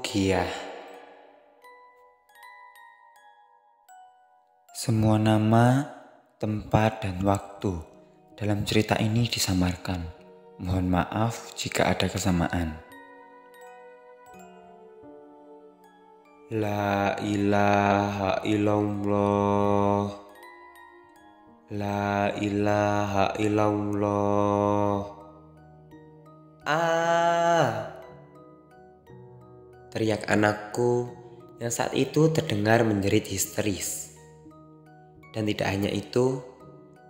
Rukiah. Semua nama, tempat, dan waktu dalam cerita ini disamarkan. Mohon maaf jika ada kesamaan. La ilaha illallah. La ilaha illallah. Teriak anakku yang saat itu terdengar menjerit histeris. Dan tidak hanya itu,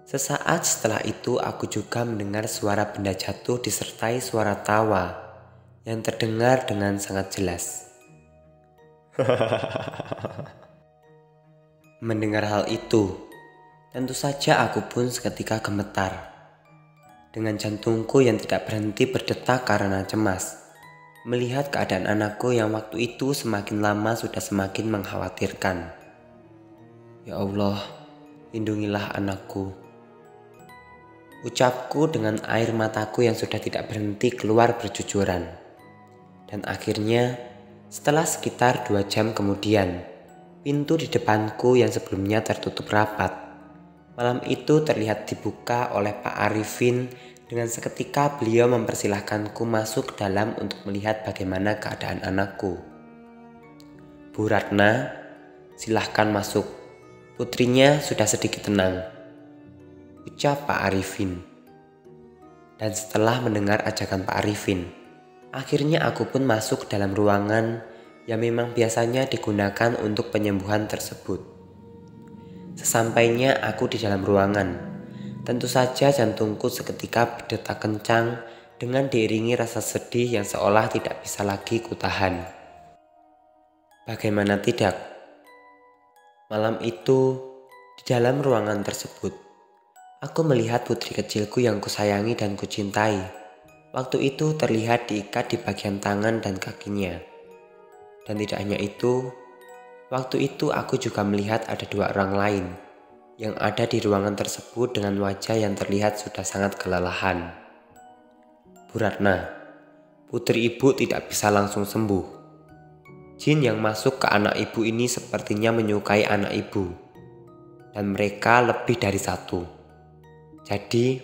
sesaat setelah itu aku juga mendengar suara benda jatuh disertai suara tawa yang terdengar dengan sangat jelas. Mendengar hal itu, tentu saja aku pun seketika gemetar. Dengan jantungku yang tidak berhenti berdetak karena cemas, melihat keadaan anakku yang waktu itu semakin lama sudah semakin mengkhawatirkan. Ya Allah, lindungilah anakku. Ucapku dengan air mataku yang sudah tidak berhenti keluar bercucuran. Dan akhirnya, setelah sekitar 2 jam kemudian, pintu di depanku yang sebelumnya tertutup rapat, malam itu terlihat dibuka oleh Pak Arifin. Dengan seketika beliau mempersilahkanku masuk ke dalam untuk melihat bagaimana keadaan anakku. Bu Ratna, silahkan masuk. Putrinya sudah sedikit tenang, ucap Pak Arifin. Dan setelah mendengar ajakan Pak Arifin, akhirnya aku pun masuk ke dalam ruangan yang memang biasanya digunakan untuk penyembuhan tersebut. Sesampainya aku di dalam ruangan, tentu saja jantungku seketika berdetak kencang dengan diiringi rasa sedih yang seolah tidak bisa lagi kutahan. Bagaimana tidak? Malam itu, di dalam ruangan tersebut, aku melihat putri kecilku yang kusayangi dan kucintai. Waktu itu terlihat diikat di bagian tangan dan kakinya. Dan tidak hanya itu, waktu itu aku juga melihat ada 2 orang lain yang ada di ruangan tersebut dengan wajah yang terlihat sudah sangat kelelahan. Bu Ratna, putri ibu tidak bisa langsung sembuh. Jin yang masuk ke anak ibu ini sepertinya menyukai anak ibu, dan mereka lebih dari 1. Jadi,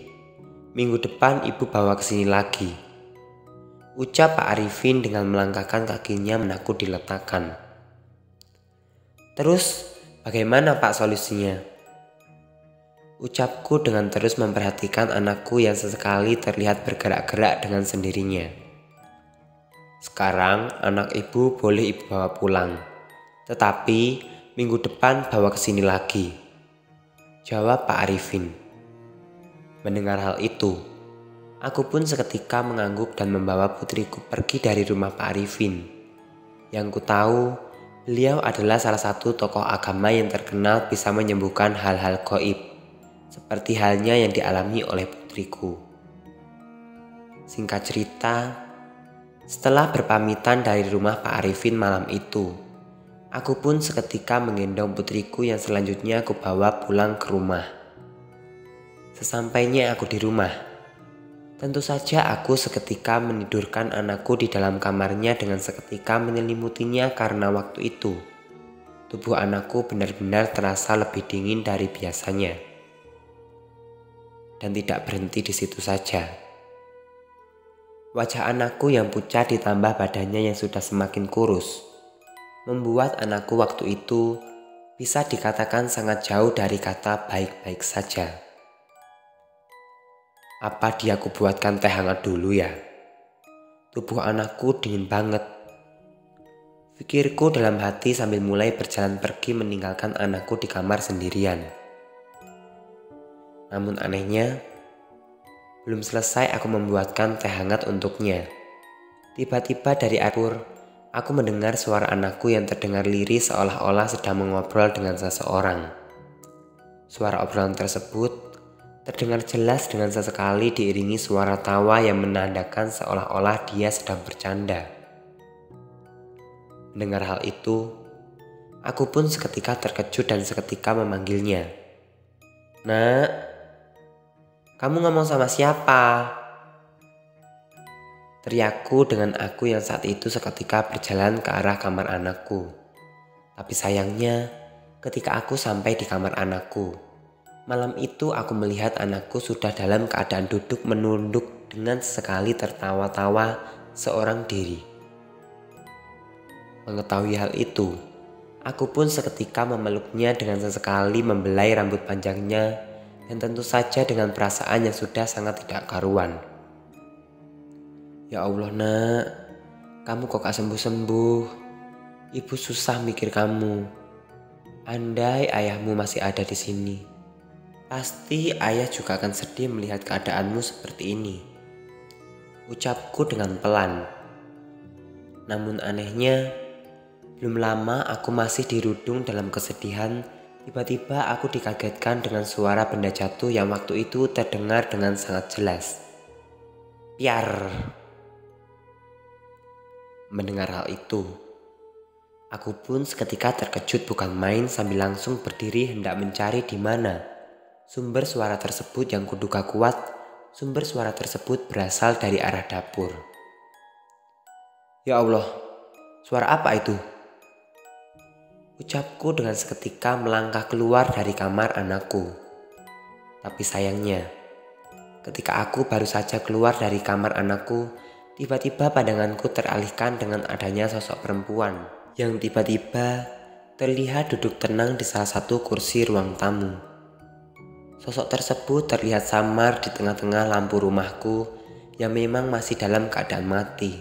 minggu depan ibu bawa ke sini lagi, ucap Pak Arifin dengan melangkahkan kakinya menakut diletakkan. Terus, bagaimana Pak solusinya? Ucapku dengan terus memperhatikan anakku yang sesekali terlihat bergerak-gerak dengan sendirinya. Sekarang anak ibu boleh ibu bawa pulang, tetapi minggu depan bawa ke sini lagi, jawab Pak Arifin. Mendengar hal itu, aku pun seketika mengangguk dan membawa putriku pergi dari rumah Pak Arifin. Yang ku tahu, beliau adalah salah satu tokoh agama yang terkenal bisa menyembuhkan hal-hal gaib, seperti halnya yang dialami oleh putriku. Singkat cerita, setelah berpamitan dari rumah Pak Arifin malam itu, aku pun seketika menggendong putriku yang selanjutnya aku bawa pulang ke rumah. Sesampainya aku di rumah, tentu saja aku seketika menidurkan anakku di dalam kamarnya dengan seketika menyelimutinya karena waktu itu tubuh anakku benar-benar terasa lebih dingin dari biasanya. Dan tidak berhenti di situ saja. Wajah anakku yang pucat ditambah badannya yang sudah semakin kurus membuat anakku waktu itu bisa dikatakan sangat jauh dari kata baik-baik saja. Apa dia kubuatkan teh hangat dulu ya? Tubuh anakku dingin banget. Pikirku dalam hati sambil mulai berjalan pergi meninggalkan anakku di kamar sendirian. Namun anehnya, belum selesai aku membuatkan teh hangat untuknya. Tiba-tiba dari dapur, aku mendengar suara anakku yang terdengar lirih seolah-olah sedang mengobrol dengan seseorang. Suara obrolan tersebut terdengar jelas dengan sesekali diiringi suara tawa yang menandakan seolah-olah dia sedang bercanda. Mendengar hal itu, aku pun seketika terkejut dan seketika memanggilnya. Nak, kamu ngomong sama siapa? Teriakku dengan aku yang saat itu seketika berjalan ke arah kamar anakku. Tapi sayangnya, ketika aku sampai di kamar anakku, malam itu aku melihat anakku sudah dalam keadaan duduk menunduk dengan sekali tertawa-tawa seorang diri. Mengetahui hal itu, aku pun seketika memeluknya dengan sesekali membelai rambut panjangnya dan tentu saja dengan perasaan yang sudah sangat tidak karuan. Ya Allah nak, kamu kok gak sembuh-sembuh? Ibu susah mikir kamu. Andai ayahmu masih ada di sini, pasti ayah juga akan sedih melihat keadaanmu seperti ini. Ucapku dengan pelan. Namun anehnya, belum lama aku masih dirudung dalam kesedihan. Tiba-tiba aku dikagetkan dengan suara benda jatuh yang waktu itu terdengar dengan sangat jelas. Piar. Mendengar hal itu, aku pun seketika terkejut bukan main sambil langsung berdiri hendak mencari di mana sumber suara tersebut yang kuduga kuat. Sumber suara tersebut berasal dari arah dapur. Ya Allah, suara apa itu? Ucapku dengan seketika melangkah keluar dari kamar anakku. Tapi sayangnya, ketika aku baru saja keluar dari kamar anakku, tiba-tiba pandanganku teralihkan dengan adanya sosok perempuan yang tiba-tiba terlihat duduk tenang di salah satu kursi ruang tamu. Sosok tersebut terlihat samar di tengah-tengah lampu rumahku yang memang masih dalam keadaan mati.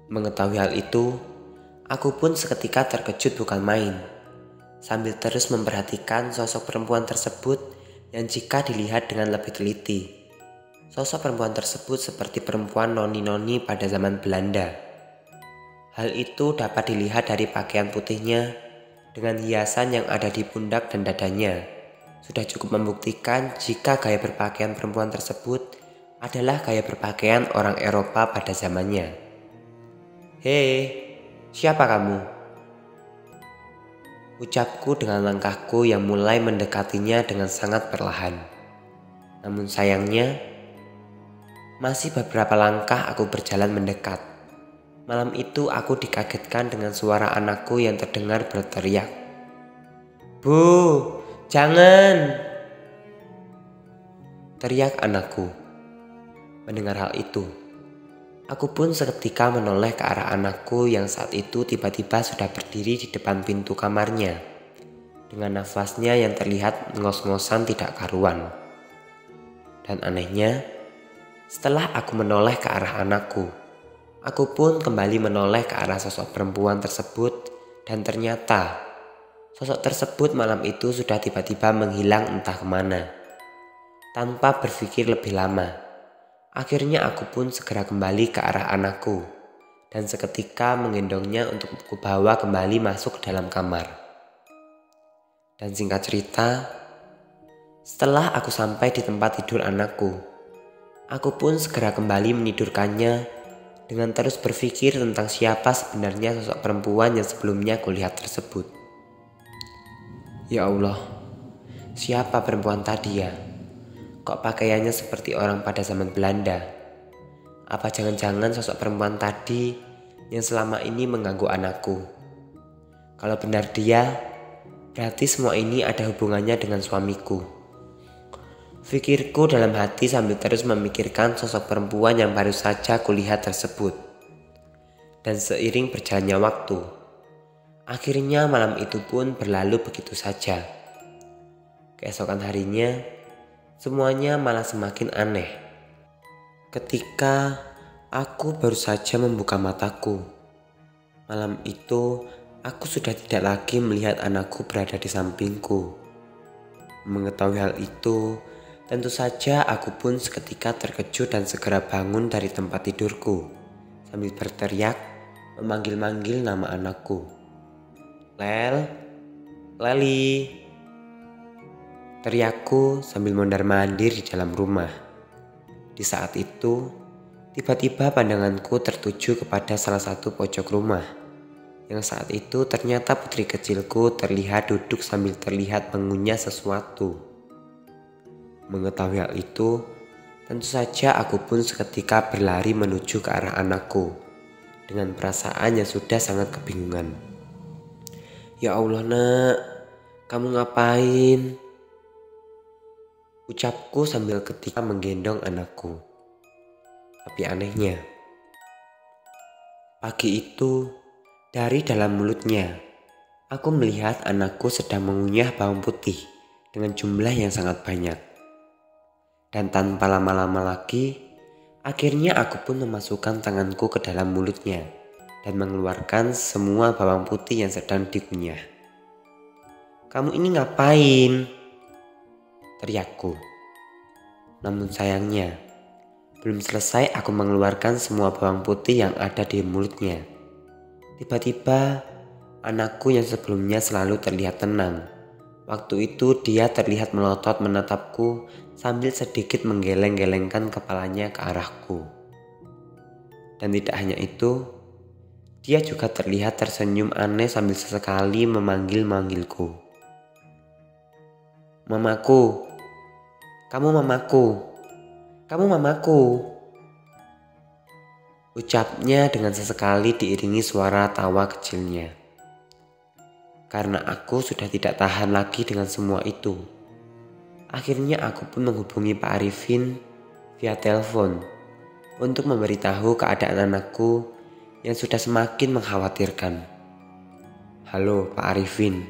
Mengetahui hal itu, aku pun seketika terkejut bukan main, sambil terus memperhatikan sosok perempuan tersebut yang jika dilihat dengan lebih teliti, sosok perempuan tersebut seperti perempuan noni-noni pada zaman Belanda. Hal itu dapat dilihat dari pakaian putihnya dengan hiasan yang ada di pundak dan dadanya. Sudah cukup membuktikan jika gaya berpakaian perempuan tersebut adalah gaya berpakaian orang Eropa pada zamannya. Hei, siapa kamu? Ucapku dengan langkahku yang mulai mendekatinya dengan sangat perlahan. Namun sayangnya, masih beberapa langkah aku berjalan mendekat. Malam itu aku dikagetkan dengan suara anakku yang terdengar berteriak. Bu, jangan! Teriak anakku. Mendengar hal itu, aku pun seketika menoleh ke arah anakku yang saat itu tiba-tiba sudah berdiri di depan pintu kamarnya dengan nafasnya yang terlihat ngos-ngosan tidak karuan. Dan anehnya, setelah aku menoleh ke arah anakku, aku pun kembali menoleh ke arah sosok perempuan tersebut dan ternyata sosok tersebut malam itu sudah tiba-tiba menghilang entah kemana. Tanpa berpikir lebih lama, akhirnya aku pun segera kembali ke arah anakku dan seketika menggendongnya untuk kubawa kembali masuk ke dalam kamar. Dan singkat cerita, setelah aku sampai di tempat tidur anakku, aku pun segera kembali menidurkannya dengan terus berpikir tentang siapa sebenarnya sosok perempuan yang sebelumnya kulihat tersebut. Ya Allah, siapa perempuan tadi ya? Kok pakaiannya seperti orang pada zaman Belanda? Apa jangan-jangan sosok perempuan tadi yang selama ini mengganggu anakku? Kalau benar dia, berarti semua ini ada hubungannya dengan suamiku. Pikirku dalam hati sambil terus memikirkan sosok perempuan yang baru saja kulihat tersebut. Dan seiring berjalannya waktu, akhirnya malam itu pun berlalu begitu saja. Keesokan harinya, semuanya malah semakin aneh. Ketika aku baru saja membuka mataku, malam itu aku sudah tidak lagi melihat anakku berada di sampingku. Mengetahui hal itu, tentu saja aku pun seketika terkejut dan segera bangun dari tempat tidurku sambil berteriak memanggil-manggil nama anakku. Leli. Teriakku sambil mondar-mandir di dalam rumah. Di saat itu, tiba-tiba pandanganku tertuju kepada salah satu pojok rumah yang saat itu ternyata putri kecilku terlihat duduk sambil terlihat mengunyah sesuatu. Mengetahui hal itu, Tentu saja aku pun seketika berlari menuju ke arah anakku dengan perasaan yang sudah sangat kebingungan. "Ya Allah nak, kamu ngapain?" ucapku sambil ketika menggendong anakku. Tapi anehnya, pagi itu dari dalam mulutnya aku melihat anakku sedang mengunyah bawang putih dengan jumlah yang sangat banyak. Dan tanpa lama-lama lagi, akhirnya aku pun memasukkan tanganku ke dalam mulutnya dan mengeluarkan semua bawang putih yang sedang dikunyah. "Kamu ini ngapain?" teriakku. Namun sayangnya, belum selesai aku mengeluarkan semua bawang putih yang ada di mulutnya. Tiba-tiba, anakku yang sebelumnya selalu terlihat tenang, waktu itu dia terlihat melotot menatapku sambil sedikit menggeleng-gelengkan kepalanya ke arahku. Dan tidak hanya itu, dia juga terlihat tersenyum aneh sambil sesekali memanggil-manggilku. "Mamaku, kamu mamaku, kamu mamaku," ucapnya dengan sesekali diiringi suara tawa kecilnya. Karena aku sudah tidak tahan lagi dengan semua itu, akhirnya aku pun menghubungi Pak Arifin via telepon untuk memberitahu keadaan anakku yang sudah semakin mengkhawatirkan. "Halo Pak Arifin,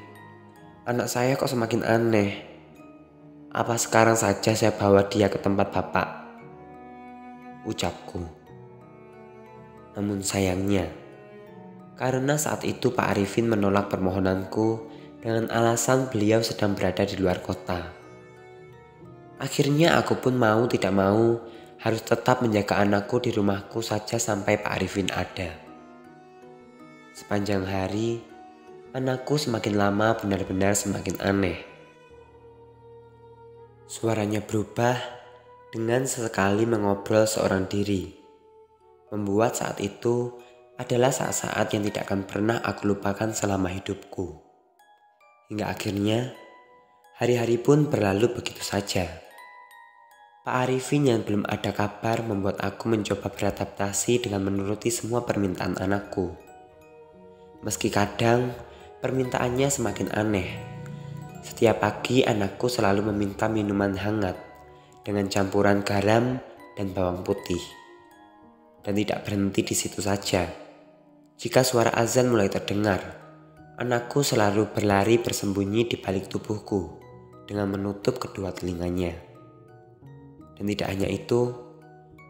anak saya kok semakin aneh. Apa sekarang saja saya bawa dia ke tempat Bapak?" ucapku. Namun sayangnya, karena saat itu Pak Arifin menolak permohonanku dengan alasan beliau sedang berada di luar kota. Akhirnya aku pun mau tidak mau harus tetap menjaga anakku di rumahku saja sampai Pak Arifin ada. Sepanjang hari, anakku semakin lama benar-benar semakin aneh. Suaranya berubah dengan sesekali mengobrol seorang diri, membuat saat itu adalah saat-saat yang tidak akan pernah aku lupakan selama hidupku. Hingga akhirnya, hari-hari pun berlalu begitu saja. Pak Arifin yang belum ada kabar membuat aku mencoba beradaptasi dengan menuruti semua permintaan anakku. Meski kadang permintaannya semakin aneh. Setiap pagi anakku selalu meminta minuman hangat dengan campuran garam dan bawang putih. Dan tidak berhenti di situ saja. Jika suara azan mulai terdengar, anakku selalu berlari bersembunyi di balik tubuhku dengan menutup kedua telinganya. Dan tidak hanya itu,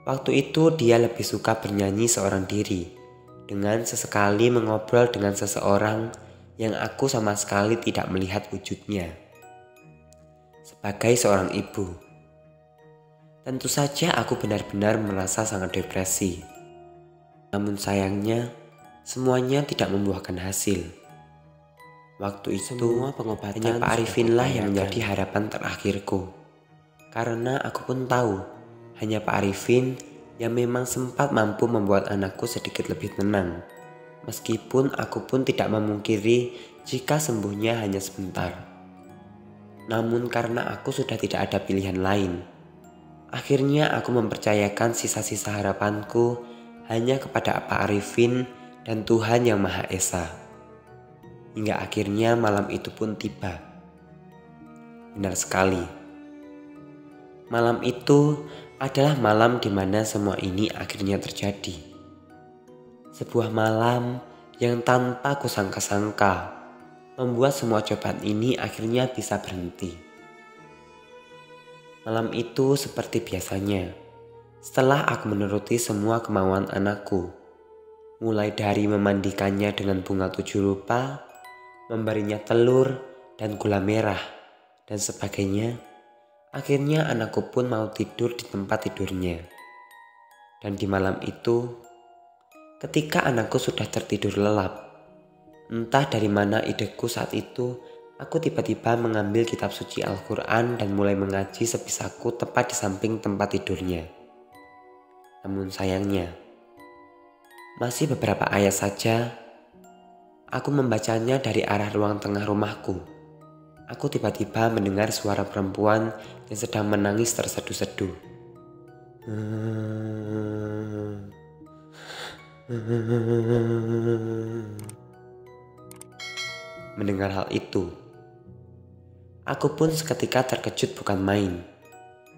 waktu itu dia lebih suka bernyanyi seorang diri dengan sesekali mengobrol dengan seseorang yang aku sama sekali tidak melihat wujudnya. Sebagai seorang ibu, tentu saja aku benar-benar merasa sangat depresi. Namun sayangnya, semuanya tidak membuahkan hasil. Waktu itu, semua pengobatan Pak Arifinlah yang menjadi harapan terakhirku. Karena aku pun tahu, hanya Pak Arifin yang memang sempat mampu membuat anakku sedikit lebih tenang. Meskipun aku pun tidak memungkiri jika sembuhnya hanya sebentar. Namun karena aku sudah tidak ada pilihan lain, akhirnya aku mempercayakan sisa-sisa harapanku hanya kepada Pak Arifin dan Tuhan Yang Maha Esa. Hingga akhirnya malam itu pun tiba. Benar sekali. Malam itu adalah malam di mana semua ini akhirnya terjadi. Sebuah malam yang tanpa kusangka-sangka membuat semua cobaan ini akhirnya bisa berhenti. Malam itu seperti biasanya, setelah aku menuruti semua kemauan anakku, mulai dari memandikannya dengan bunga 7 rupa, memberinya telur dan gula merah, dan sebagainya. Akhirnya anakku pun mau tidur di tempat tidurnya. Dan di malam itu, ketika anakku sudah tertidur lelap, entah dari mana ideku saat itu, aku tiba-tiba mengambil kitab suci Al-Quran dan mulai mengaji sebisaku tepat di samping tempat tidurnya. Namun sayangnya, masih beberapa ayat saja, aku membacanya dari arah ruang tengah rumahku. Aku tiba-tiba mendengar suara perempuan yang sedang menangis terseduh-seduh. Mendengar hal itu, aku pun seketika terkejut bukan main.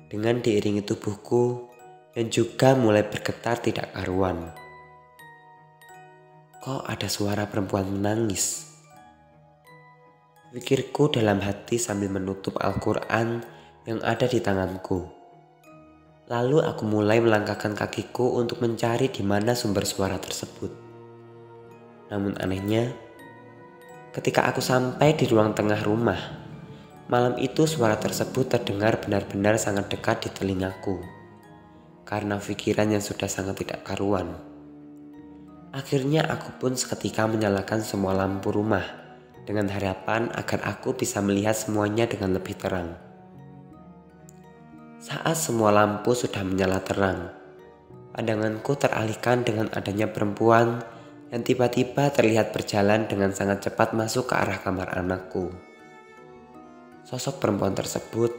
Dengan diiringi tubuhku yang juga mulai bergetar tidak karuan. Kok ada suara perempuan menangis? Pikirku dalam hati sambil menutup Al-Quran yang ada di tanganku. Lalu aku mulai melangkahkan kakiku untuk mencari di mana sumber suara tersebut. Namun anehnya, ketika aku sampai di ruang tengah rumah, malam itu suara tersebut terdengar benar-benar sangat dekat di telingaku. Karena pikiran yang sudah sangat tidak karuan. Akhirnya aku pun seketika menyalakan semua lampu rumah dengan harapan agar aku bisa melihat semuanya dengan lebih terang. Saat semua lampu sudah menyala terang, pandanganku teralihkan dengan adanya perempuan yang tiba-tiba terlihat berjalan dengan sangat cepat masuk ke arah kamar anakku. Sosok perempuan tersebut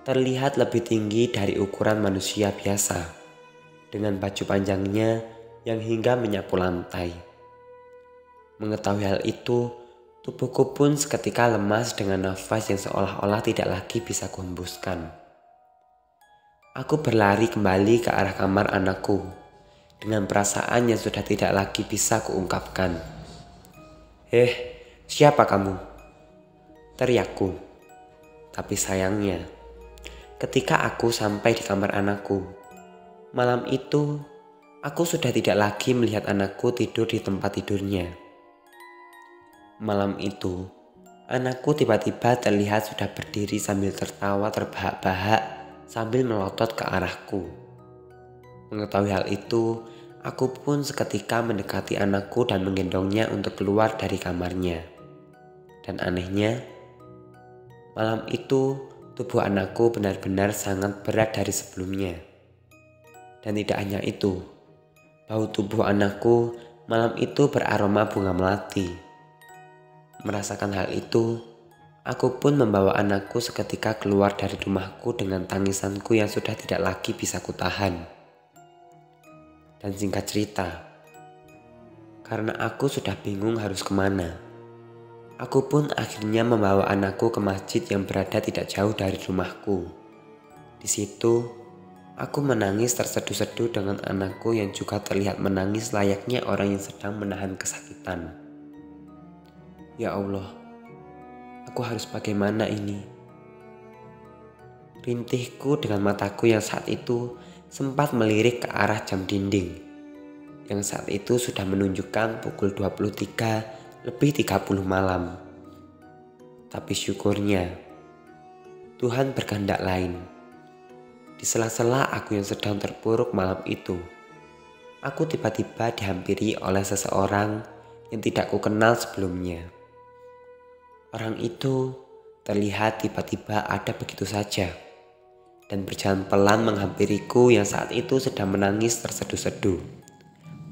terlihat lebih tinggi dari ukuran manusia biasa, dengan baju panjangnya yang hingga menyapu lantai. Mengetahui hal itu, tubuhku pun seketika lemas dengan nafas yang seolah-olah tidak lagi bisa kuhembuskan. Aku berlari kembali ke arah kamar anakku dengan perasaan yang sudah tidak lagi bisa kuungkapkan. Siapa kamu?" teriakku. Tapi sayangnya, ketika aku sampai di kamar anakku, malam itu aku sudah tidak lagi melihat anakku tidur di tempat tidurnya. Malam itu, anakku tiba-tiba terlihat sudah berdiri sambil tertawa terbahak-bahak sambil melotot ke arahku. Mengetahui hal itu, aku pun seketika mendekati anakku dan menggendongnya untuk keluar dari kamarnya. Dan anehnya, malam itu tubuh anakku benar-benar sangat berat dari sebelumnya. Dan tidak hanya itu, bau tubuh anakku malam itu beraroma bunga melati. Merasakan hal itu, aku pun membawa anakku seketika keluar dari rumahku dengan tangisanku yang sudah tidak lagi bisa kutahan. Dan singkat cerita, karena aku sudah bingung harus kemana, aku pun akhirnya membawa anakku ke masjid yang berada tidak jauh dari rumahku. Di situ, aku menangis terseduh-seduh dengan anakku yang juga terlihat menangis layaknya orang yang sedang menahan kesakitan. Ya Allah, aku harus bagaimana ini? Rintihku dengan mataku yang saat itu sempat melirik ke arah jam dinding yang saat itu sudah menunjukkan pukul 23:30 malam. Tapi syukurnya Tuhan berkehendak lain. Di sela-sela aku yang sedang terpuruk malam itu, aku tiba-tiba dihampiri oleh seseorang yang tidak kukenal sebelumnya. Orang itu terlihat tiba-tiba ada begitu saja dan berjalan pelan menghampiriku yang saat itu sedang menangis terseduh-seduh.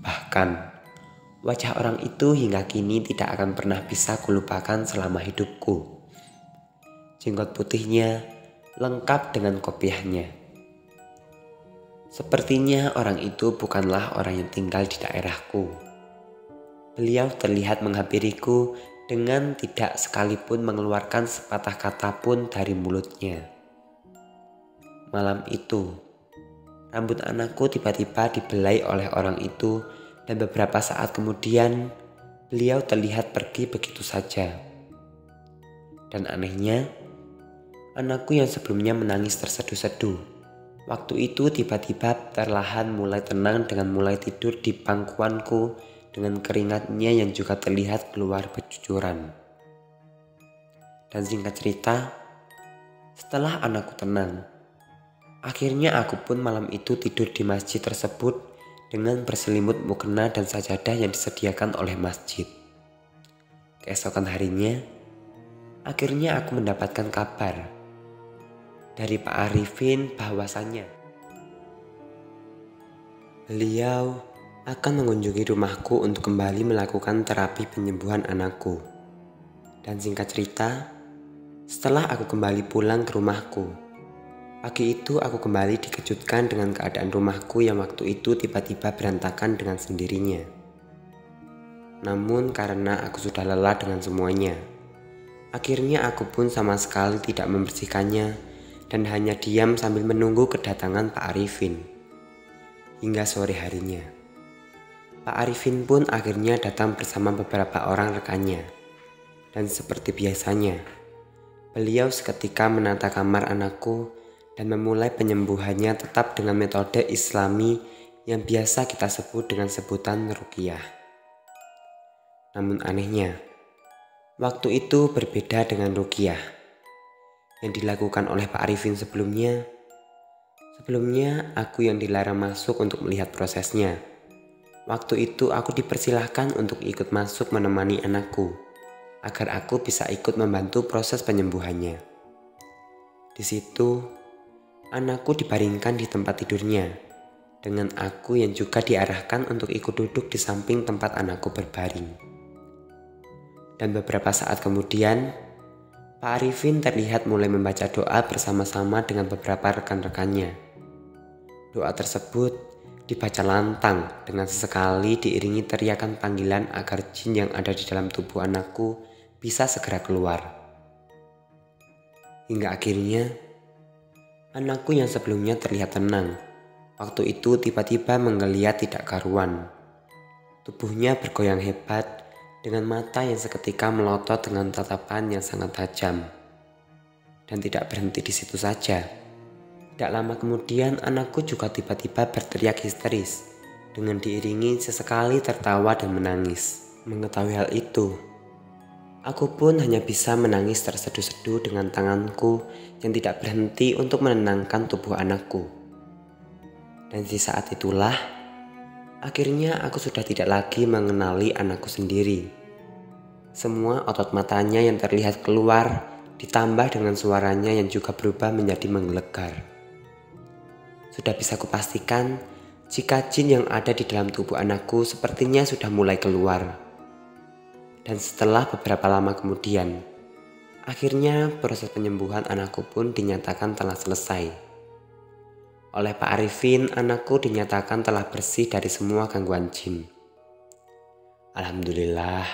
Bahkan, wajah orang itu hingga kini tidak akan pernah bisa kulupakan selama hidupku. Jenggot putihnya lengkap dengan kopiahnya. Sepertinya orang itu bukanlah orang yang tinggal di daerahku. Beliau terlihat menghampiriku dengan tidak sekalipun mengeluarkan sepatah kata pun dari mulutnya. Malam itu, rambut anakku tiba-tiba dibelai oleh orang itu dan beberapa saat kemudian beliau terlihat pergi begitu saja. Dan anehnya, anakku yang sebelumnya menangis terseduh-seduh, waktu itu tiba-tiba perlahan mulai tenang dengan mulai tidur di pangkuanku dengan keringatnya yang juga terlihat keluar bercucuran. Dan singkat cerita, setelah anakku tenang, akhirnya aku pun malam itu tidur di masjid tersebut dengan berselimut mukena dan sajadah yang disediakan oleh masjid. Keesokan harinya, akhirnya aku mendapatkan kabar dari Pak Arifin bahwasannya beliau akan mengunjungi rumahku untuk kembali melakukan terapi penyembuhan anakku. Dan singkat cerita, setelah aku kembali pulang ke rumahku, Pagi itu aku kembali dikejutkan dengan keadaan rumahku yang waktu itu tiba-tiba berantakan dengan sendirinya. Namun karena aku sudah lelah dengan semuanya, akhirnya aku pun sama sekali tidak membersihkannya dan hanya diam sambil menunggu kedatangan Pak Arifin. Hingga sore harinya, Pak Arifin pun akhirnya datang bersama beberapa orang rekannya. Dan seperti biasanya, beliau seketika menata kamar anakku dan memulai penyembuhannya tetap dengan metode Islami yang biasa kita sebut dengan sebutan ruqyah. Namun anehnya, waktu itu berbeda dengan ruqyah yang dilakukan oleh Pak Arifin sebelumnya. Sebelumnya aku yang dilarang masuk untuk melihat prosesnya. Waktu itu aku dipersilahkan untuk ikut masuk menemani anakku, agar aku bisa ikut membantu proses penyembuhannya. Di situ, anakku dibaringkan di tempat tidurnya, dengan aku yang juga diarahkan untuk ikut duduk di samping tempat anakku berbaring. Dan beberapa saat kemudian, Pak Arifin terlihat mulai membaca doa bersama-sama dengan beberapa rekan-rekannya. Doa tersebut dibaca lantang dengan sesekali diiringi teriakan panggilan agar jin yang ada di dalam tubuh anakku bisa segera keluar. Hingga akhirnya, anakku yang sebelumnya terlihat tenang, waktu itu tiba-tiba menggeliat tidak karuan. Tubuhnya bergoyang hebat dengan mata yang seketika melotot dengan tatapan yang sangat tajam. Dan tidak berhenti di situ saja. Tidak lama kemudian anakku juga tiba-tiba berteriak histeris dengan diiringi sesekali tertawa dan menangis. Mengetahui hal itu, aku pun hanya bisa menangis terseduh-seduh dengan tanganku yang tidak berhenti untuk menenangkan tubuh anakku. Dan di saat itulah, akhirnya aku sudah tidak lagi mengenali anakku sendiri. Semua otot matanya yang terlihat keluar ditambah dengan suaranya yang juga berubah menjadi menggelegar. Sudah bisa kupastikan jika jin yang ada di dalam tubuh anakku sepertinya sudah mulai keluar. Dan setelah beberapa lama kemudian, akhirnya proses penyembuhan anakku pun dinyatakan telah selesai. Oleh Pak Arifin, anakku dinyatakan telah bersih dari semua gangguan jin. Alhamdulillah,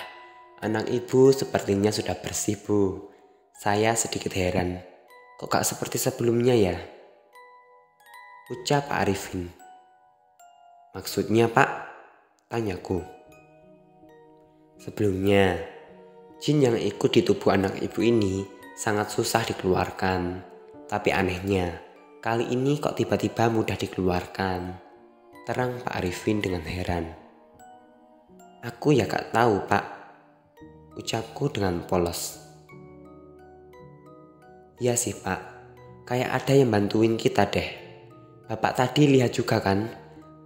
anak ibu sepertinya sudah bersih, Bu. Saya sedikit heran, kok gak seperti sebelumnya ya? Ucap Pak Arifin. Maksudnya Pak? Tanyaku. Sebelumnya, jin yang ikut di tubuh anak ibu ini sangat susah dikeluarkan. Tapi anehnya, kali ini kok tiba-tiba mudah dikeluarkan. Terang Pak Arifin dengan heran. Aku ya gak tahu Pak, ucapku dengan polos. Ya sih Pak, kayak ada yang bantuin kita deh. Bapak tadi lihat juga kan,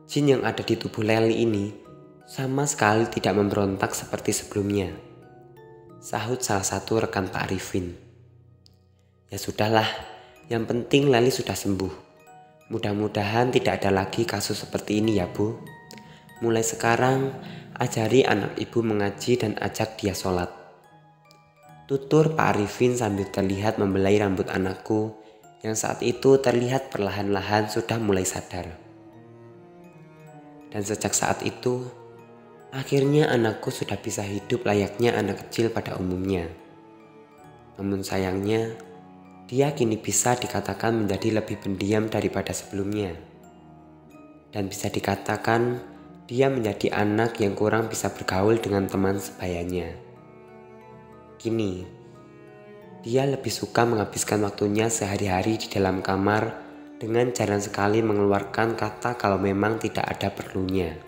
jin yang ada di tubuh Leli ini sama sekali tidak memberontak seperti sebelumnya, sahut salah satu rekan Pak Arifin. Ya sudahlah, yang penting Leli sudah sembuh. Mudah-mudahan tidak ada lagi kasus seperti ini ya Bu. Mulai sekarang, ajari anak ibu mengaji dan ajak dia sholat. Tutur Pak Arifin sambil terlihat membelai rambut anakku yang saat itu terlihat perlahan-lahan sudah mulai sadar. Dan sejak saat itu, akhirnya anakku sudah bisa hidup layaknya anak kecil pada umumnya. Namun sayangnya, dia kini bisa dikatakan menjadi lebih pendiam daripada sebelumnya. Dan bisa dikatakan dia menjadi anak yang kurang bisa bergaul dengan teman sebayanya. Kini, dia lebih suka menghabiskan waktunya sehari-hari di dalam kamar dengan jarang sekali mengeluarkan kata kalau memang tidak ada perlunya.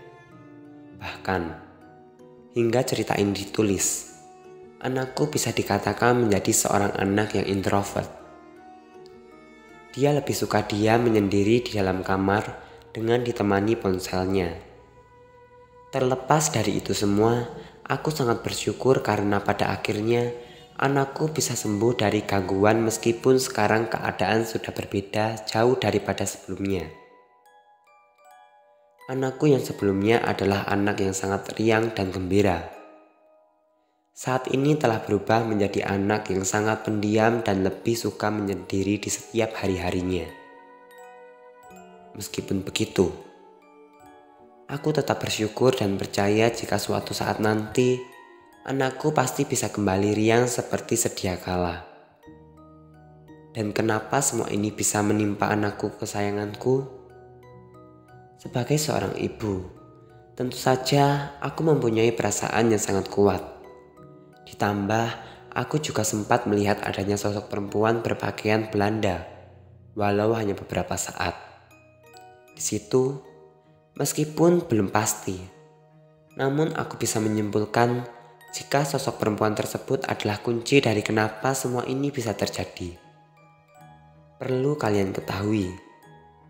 Bahkan, hingga cerita ini ditulis, anakku bisa dikatakan menjadi seorang anak yang introvert. Dia lebih suka diam menyendiri di dalam kamar dengan ditemani ponselnya. Terlepas dari itu semua, aku sangat bersyukur karena pada akhirnya anakku bisa sembuh dari gangguan meskipun sekarang keadaan sudah berbeda jauh daripada sebelumnya. Anakku yang sebelumnya adalah anak yang sangat riang dan gembira. Saat ini telah berubah menjadi anak yang sangat pendiam dan lebih suka menyendiri di setiap hari-harinya. Meskipun begitu, aku tetap bersyukur dan percaya jika suatu saat nanti anakku pasti bisa kembali riang seperti sedia kala. Dan kenapa semua ini bisa menimpa anakku kesayanganku? Sebagai seorang ibu, tentu saja aku mempunyai perasaan yang sangat kuat. Ditambah, aku juga sempat melihat adanya sosok perempuan berpakaian Belanda, walau hanya beberapa saat. Di situ, meskipun belum pasti, namun aku bisa menyimpulkan jika sosok perempuan tersebut adalah kunci dari kenapa semua ini bisa terjadi. Perlu kalian ketahui,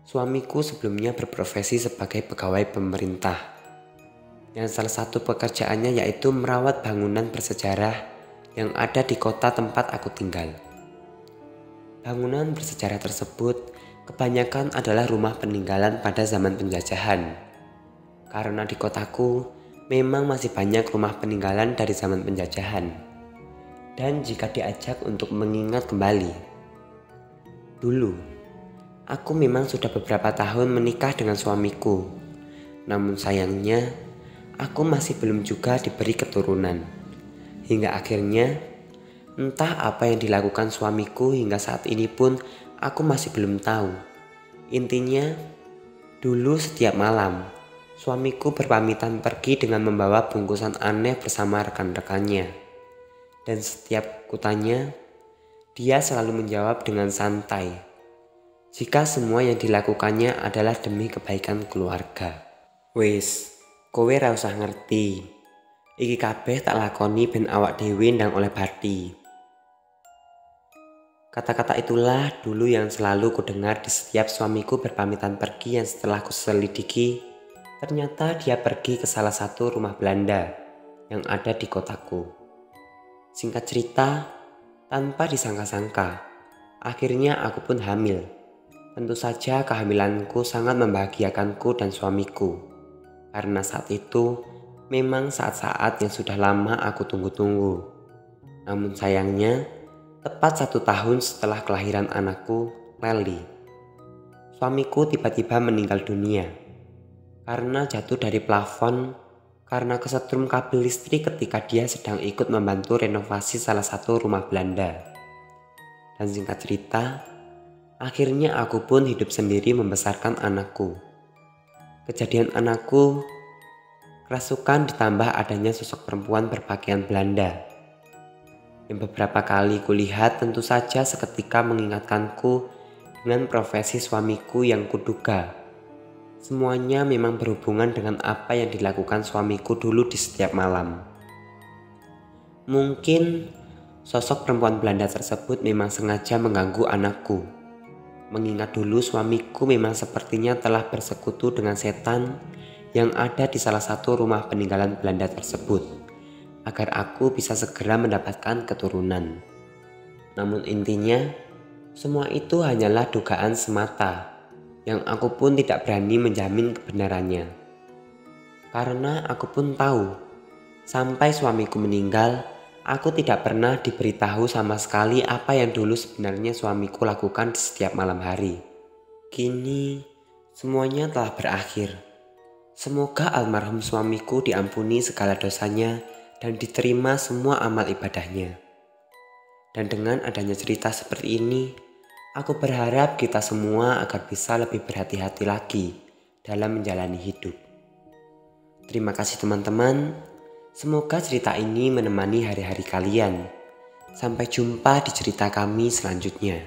suamiku sebelumnya berprofesi sebagai pegawai pemerintah, yang salah satu pekerjaannya yaitu merawat bangunan bersejarah yang ada di kota tempat aku tinggal. Bangunan bersejarah tersebut kebanyakan adalah rumah peninggalan pada zaman penjajahan. Karena di kotaku memang masih banyak rumah peninggalan dari zaman penjajahan. Dan jika diajak untuk mengingat kembali, dulu aku memang sudah beberapa tahun menikah dengan suamiku. Namun sayangnya aku masih belum juga diberi keturunan. Hingga akhirnya entah apa yang dilakukan suamiku hingga saat ini pun aku masih belum tahu. Intinya, dulu setiap malam suamiku berpamitan pergi dengan membawa bungkusan aneh bersama rekan-rekannya. Dan setiap kutanya, dia selalu menjawab dengan santai, jika semua yang dilakukannya adalah demi kebaikan keluarga. Wis, kowe ra usah ngerti. Iki kabeh tak lakoni ben awak dhewe ndang oleh bathi. Kata-kata itulah dulu yang selalu kudengar di setiap suamiku berpamitan pergi, yang setelah kuselidiki, ternyata dia pergi ke salah satu rumah Belanda yang ada di kotaku. Singkat cerita, tanpa disangka-sangka, akhirnya aku pun hamil. Tentu saja kehamilanku sangat membahagiakanku dan suamiku, karena saat itu memang saat-saat yang sudah lama aku tunggu-tunggu. Namun sayangnya, tepat 1 tahun setelah kelahiran anakku, Leli, suamiku tiba-tiba meninggal dunia karena jatuh dari plafon karena kesetrum kabel listrik ketika dia sedang ikut membantu renovasi salah satu rumah Belanda. Dan singkat cerita, akhirnya aku pun hidup sendiri membesarkan anakku. Kejadian anakku kerasukan ditambah adanya sosok perempuan berpakaian Belanda yang beberapa kali kulihat tentu saja seketika mengingatkanku dengan profesi suamiku yang kuduga semuanya memang berhubungan dengan apa yang dilakukan suamiku dulu di setiap malam. Mungkin sosok perempuan Belanda tersebut memang sengaja mengganggu anakku, mengingat dulu suamiku memang sepertinya telah bersekutu dengan setan yang ada di salah satu rumah peninggalan Belanda tersebut, agar aku bisa segera mendapatkan keturunan. Namun intinya, semua itu hanyalah dugaan semata, yang aku pun tidak berani menjamin kebenarannya. Karena aku pun tahu, sampai suamiku meninggal, aku tidak pernah diberitahu sama sekali apa yang dulu sebenarnya suamiku lakukan di setiap malam hari. Kini, semuanya telah berakhir. Semoga almarhum suamiku diampuni segala dosanya dan diterima semua amal ibadahnya. Dan dengan adanya cerita seperti ini, aku berharap kita semua agar bisa lebih berhati-hati lagi dalam menjalani hidup. Terima kasih teman-teman. Semoga cerita ini menemani hari-hari kalian. Sampai jumpa di cerita kami selanjutnya.